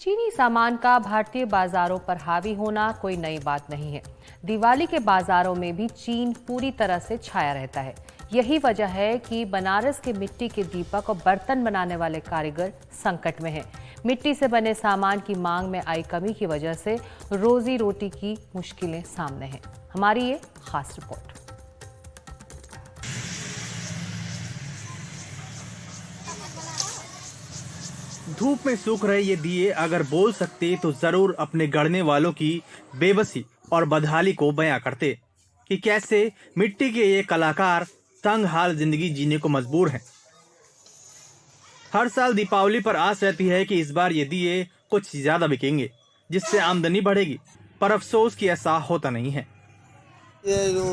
चीनी सामान का भारतीय बाजारों पर हावी होना कोई नई बात नहीं है। दिवाली के बाजारों में भी चीन पूरी तरह से छाया रहता है। यही वजह है कि बनारस के मिट्टी के दीपक और बर्तन बनाने वाले कारीगर संकट में हैं। मिट्टी से बने सामान की मांग में आई कमी की वजह से रोजी रोटी की मुश्किलें सामने हैं। हमारी ये खास रिपोर्ट। धूप में सूख रहे ये दिए अगर बोल सकते तो जरूर अपने गढ़ने वालों की बेबसी और बदहाली को बयां करते कि कैसे मिट्टी के ये कलाकार तंग हाल जिंदगी जीने को मजबूर हैं। हर साल दीपावली पर आस रहती है कि इस बार ये दिए कुछ ज्यादा बिकेंगे, जिससे आमदनी बढ़ेगी, पर अफसोस कि ऐसा होता नहीं है। ये जो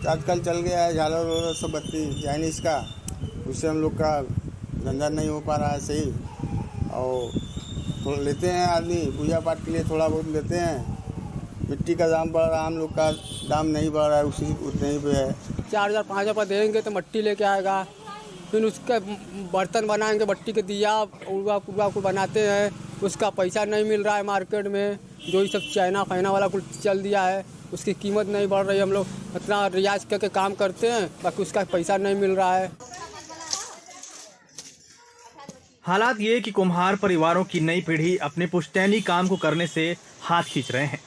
आजकल चल गया है झालर वालर सब बत्ती चाइनीज का, उससे हम लोग का धंधा नहीं हो पा रहा है सही। और थोड़ा लेते हैं आदमी पूजा पाठ के लिए, थोड़ा बहुत लेते हैं। मिट्टी का दाम बढ़ रहा है, हम लोग का दाम नहीं बढ़ रहा है, उसी उतने ही पे है। 4000 5000 पर देंगे तो मिट्टी लेके आएगा, फिर उसका बर्तन बनाएंगे, मिट्टी के दिया उड़वा कुड़वा को बनाते हैं, उसका पैसा नहीं मिल रहा है मार्केट में। जो ये सब चाइना फाइना वाला कुछ चल दिया है, उसकी कीमत नहीं बढ़ रही है। हम लोग इतना रियाज करके काम करते हैं, बाकी उसका पैसा नहीं मिल रहा है। हालात ये कि कुम्हार परिवारों की नई पीढ़ी अपने पुश्तैनी काम को करने से हाथ खींच रहे हैं।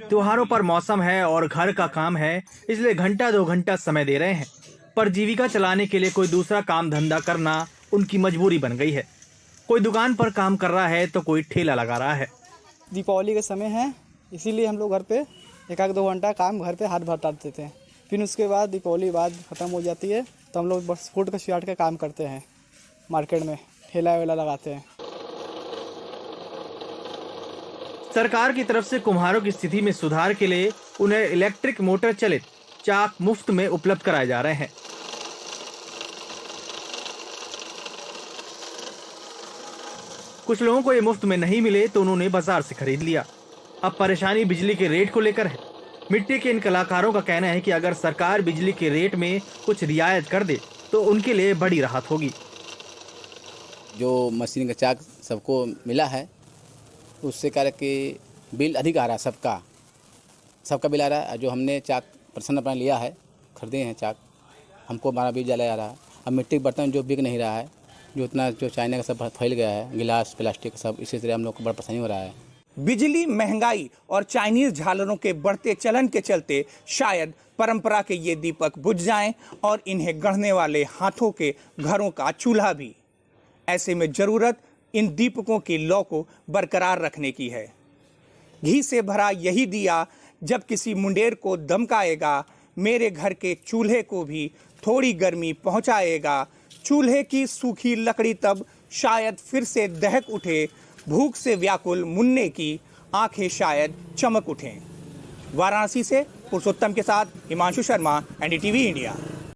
त्योहारों पर मौसम है और घर का काम है, इसलिए घंटा 2 घंटा समय दे रहे हैं, पर जीविका चलाने के लिए कोई दूसरा काम धंधा करना उनकी मजबूरी बन गई है। कोई दुकान पर काम कर रहा है तो कोई ठेला लगा रहा है। दीपावली का समय है, इसीलिए हम लोग घर पे 1-2 घंटा काम घर पे हाथ बटा देते हैं। फिर उसके बाद दीपावली बाद ख़त्म हो जाती है तो हम लोग बस फूट का स्टार्ट का काम करते हैं, मार्केट में ठेला वेला लगाते हैं। सरकार की तरफ से कुम्हारों की स्थिति में सुधार के लिए उन्हें इलेक्ट्रिक मोटर चलित चाक मुफ्त में उपलब्ध कराए जा रहे हैं। कुछ लोगों को ये मुफ्त में नहीं मिले तो उन्होंने बाजार से खरीद लिया। अब परेशानी बिजली के रेट को लेकर है। मिट्टी के इन कलाकारों का कहना है कि अगर सरकार बिजली के रेट में कुछ रियायत कर दे तो उनके लिए बड़ी राहत होगी। जो मशीन का चाक सबको मिला है, उससे क्या कि बिल अधिक आ रहा है, सबका बिल आ रहा है। जो हमने चाक पर्सनल अपना लिया है, खरीदे हैं चाक, हमको हमारा बिल ज़्यादा आ रहा है। अब मिट्टी के बर्तन जो बिक नहीं रहा है, जो इतना जो चाइना का सब फैल गया है, गिलास प्लास्टिक सब, इसी तरह हम लोग को बड़ा परेशानी हो रहा है। बिजली, महंगाई और चाइनीज झालरों के बढ़ते चलन के चलते शायद परंपरा के ये दीपक बुझ जाएं और इन्हें गढ़ने वाले हाथों के घरों का चूल्हा भी। ऐसे में जरूरत इन दीपकों की लौ को बरकरार रखने की है। घी से भरा यही दिया जब किसी मुंडेर को दमकाएगा, मेरे घर के चूल्हे को भी थोड़ी गर्मी पहुंचाएगा। चूल्हे की सूखी लकड़ी तब शायद फिर से दहक उठे, भूख से व्याकुल मुन्ने की आंखें शायद चमक उठें। वाराणसी से पुरुषोत्तम के साथ हिमांशु शर्मा, NDTV इंडिया।